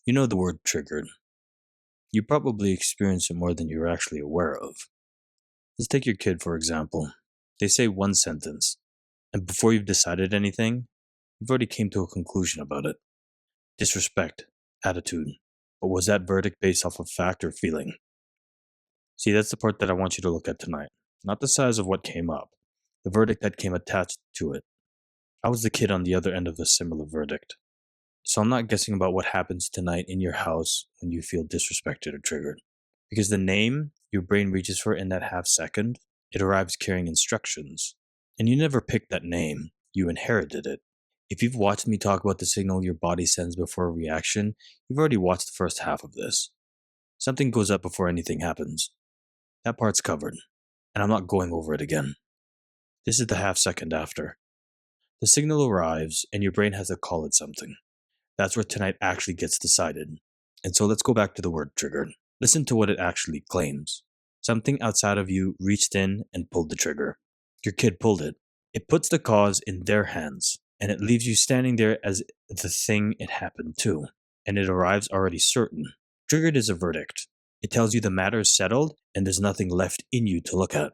You know the word triggered. You probably experience it more than you're actually aware of. Let's take your kid, for example. They say one sentence, and before you've decided anything, you've already came to a conclusion about it. Disrespect, attitude. But was that verdict based off of fact or feeling? See, that's the part that I want you to look at tonight. Not the size of what came up, the verdict that came attached to it. I was the kid on the other end of a similar verdict. So I'm not guessing about what happens tonight in your house when you feel disrespected or triggered. Because the name your brain reaches for in that half second, it arrives carrying instructions. And you never picked that name, you inherited it. If you've watched me talk about the signal your body sends before a reaction, you've already watched the first half of this. Something goes up before anything happens. That part's covered, and I'm not going over it again. This is the half second after. The signal arrives, and your brain has to call it something. That's where tonight actually gets decided. And so let's go back to the word triggered. Listen to what it actually claims. Something outside of you reached in and pulled the trigger. Your kid pulled it. It puts the cause in their hands, and it leaves you standing there as the thing it happened to. And it arrives already certain. Triggered is a verdict. It tells you the matter is settled and there's nothing left in you to look at.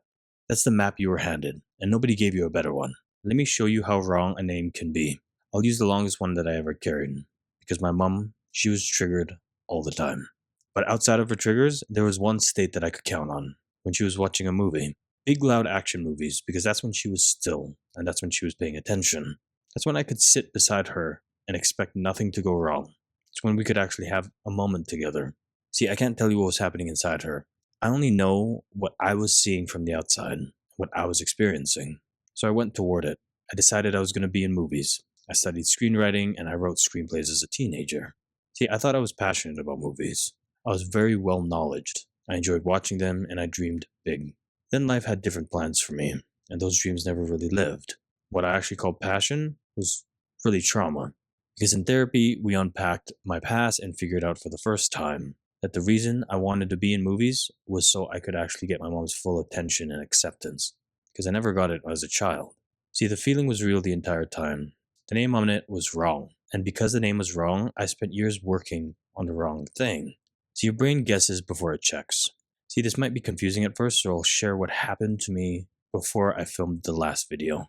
That's the map you were handed, and nobody gave you a better one. Let me show you how wrong a name can be. I'll use the longest one that I ever carried, because my mom, she was triggered all the time. But outside of her triggers, there was one state that I could count on, when she was watching a movie. Big loud action movies, because that's when she was still, and that's when she was paying attention. That's when I could sit beside her and expect nothing to go wrong. It's when we could actually have a moment together. See, I can't tell you what was happening inside her. I only know what I was seeing from the outside, what I was experiencing. So I went toward it. I decided I was going to be in movies. I studied screenwriting and I wrote screenplays as a teenager. See, I thought I was passionate about movies. I was very well knowledged. I enjoyed watching them and I dreamed big. Then life had different plans for me, and those dreams never really lived. What I actually called passion was really trauma. Because in therapy, we unpacked my past and figured out for the first time that the reason I wanted to be in movies was so I could actually get my mom's full attention and acceptance. Because I never got it as a child. See, the feeling was real the entire time. The name on it was wrong. And because the name was wrong, I spent years working on the wrong thing. So your brain guesses before it checks. See, this might be confusing at first, so I'll share what happened to me before I filmed the last video.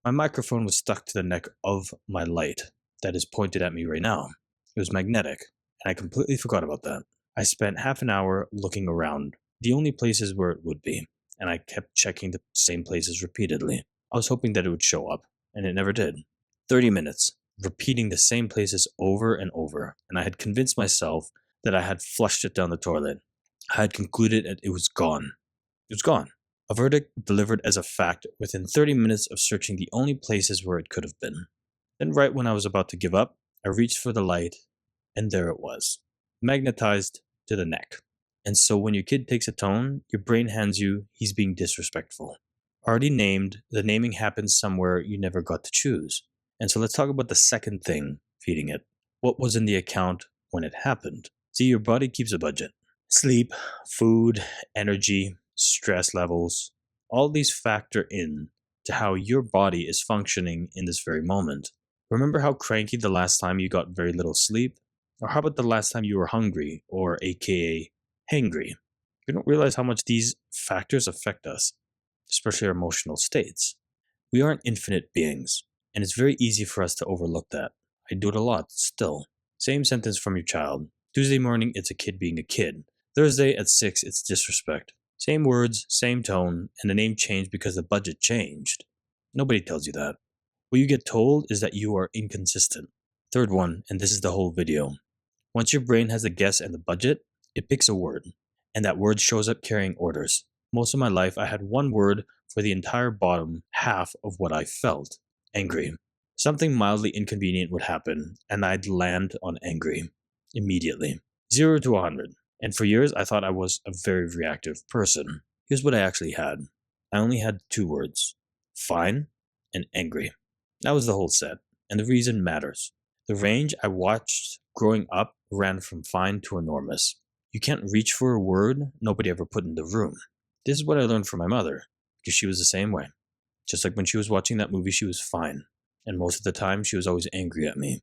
My microphone was stuck to the neck of my light that is pointed at me right now. It was magnetic, and I completely forgot about that. I spent half an hour looking around, the only places where it would be, and I kept checking the same places repeatedly. I was hoping that it would show up, and it never did. 30 minutes, repeating the same places over and over, and I had convinced myself that I had flushed it down the toilet. I had concluded that it was gone. It was gone. A verdict delivered as a fact within 30 minutes of searching the only places where it could have been. Then, right when I was about to give up, I reached for the light, and there it was, magnetized to the neck. And so when your kid takes a tone, your brain hands you, he's being disrespectful. Already named, the naming happens somewhere you never got to choose. And so let's talk about the second thing feeding it. What was in the account when it happened? See, your body keeps a budget. Sleep, food, energy, stress levels, all these factor in to how your body is functioning in this very moment. Remember how cranky the last time you got very little sleep? Or how about the last time you were hungry, or aka hangry? We don't realize how much these factors affect us, especially our emotional states. We aren't infinite beings, and it's very easy for us to overlook that. I do it a lot still. Same sentence from your child. Tuesday morning, it's a kid being a kid. Thursday at 6, it's disrespect. Same words, same tone, and the name changed because the budget changed. Nobody tells you that. What you get told is that you are inconsistent. Third one, and this is the whole video. Once your brain has a guess and the budget, it picks a word, and that word shows up carrying orders. Most of my life, I had one word for the entire bottom half of what I felt. Angry. Something mildly inconvenient would happen, and I'd land on angry. Immediately. 0 to 100. And for years, I thought I was a very reactive person. Here's what I actually had. I only had two words. Fine and angry. That was the whole set. And the reason matters. The range I watched growing up ran from fine to enormous. You can't reach for a word nobody ever put in the room. This is what I learned from my mother, because she was the same way. Just like when she was watching that movie, she was fine. And most of the time, she was always angry at me.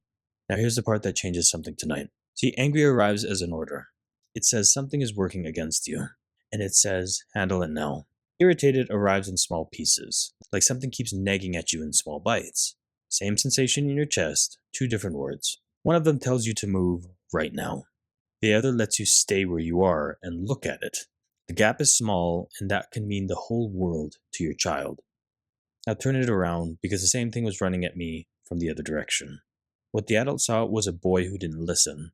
Now here's the part that changes something tonight. See, angry arrives as an order. It says something is working against you, and it says, handle it now. Irritated arrives in small pieces, like something keeps nagging at you in small bites. Same sensation in your chest, two different words. One of them tells you to move right now. The other lets you stay where you are and look at it. The gap is small, and that can mean the whole world to your child. Now turn it around because the same thing was running at me from the other direction. What the adult saw was a boy who didn't listen.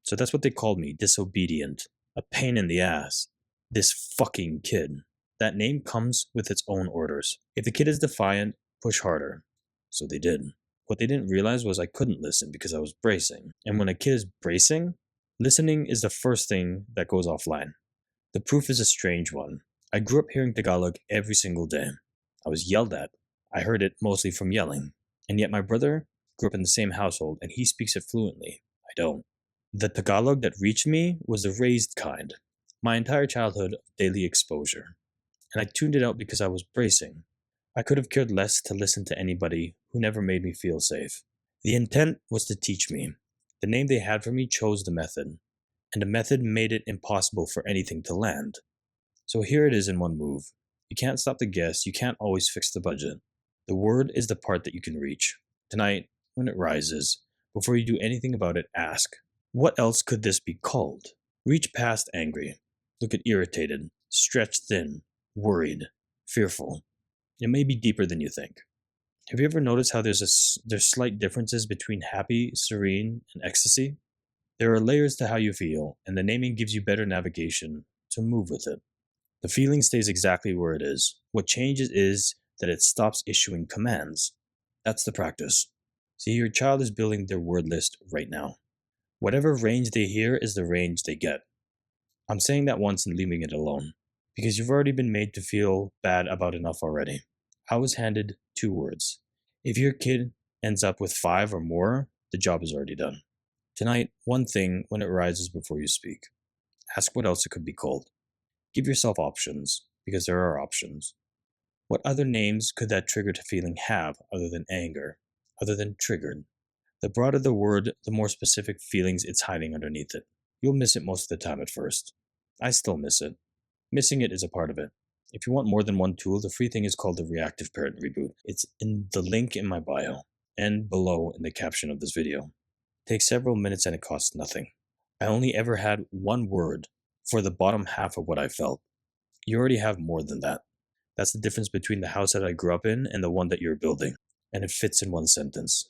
So that's what they called me, disobedient, a pain in the ass. This fucking kid. That name comes with its own orders. If the kid is defiant, push harder. So they did. What they didn't realize was I couldn't listen because I was bracing. And when a kid is bracing, listening is the first thing that goes offline. The proof is a strange one. I grew up hearing Tagalog every single day. I was yelled at. I heard it mostly from yelling. And yet my brother grew up in the same household and he speaks it fluently. I don't. The Tagalog that reached me was the raised kind. My entire childhood of daily exposure. And I tuned it out because I was bracing. I could have cared less to listen to anybody who never made me feel safe. The intent was to teach me. The name they had for me chose the method, and the method made it impossible for anything to land. So here it is in one move. You can't stop the guess, you can't always fix the budget. The word is the part that you can reach. Tonight, when it rises, before you do anything about it, ask, what else could this be called? Reach past angry. Look at irritated, stretched thin, worried, fearful. It may be deeper than you think. Have you ever noticed how there's slight differences between happy, serene, and ecstasy? There are layers to how you feel, and the naming gives you better navigation to move with it. The feeling stays exactly where it is. What changes is that it stops issuing commands. That's the practice. See, your child is building their word list right now. Whatever range they hear is the range they get. I'm saying that once and leaving it alone, because you've already been made to feel bad about enough already. I was handed 2 words. If your kid ends up with 5 or more, the job is already done. Tonight, one thing when it rises before you speak. Ask what else it could be called. Give yourself options, because there are options. What other names could that triggered feeling have other than anger, other than triggered? The broader the word, the more specific feelings it's hiding underneath it. You'll miss it most of the time at first. I still miss it. Missing it is a part of it. If you want more than one tool, the free thing is called the Reactive Parent Reboot. It's in the link in my bio and below in the caption of this video. It takes several minutes and it costs nothing. I only ever had one word for the bottom half of what I felt. You already have more than that. That's the difference between the house that I grew up in and the one that you're building. And it fits in one sentence.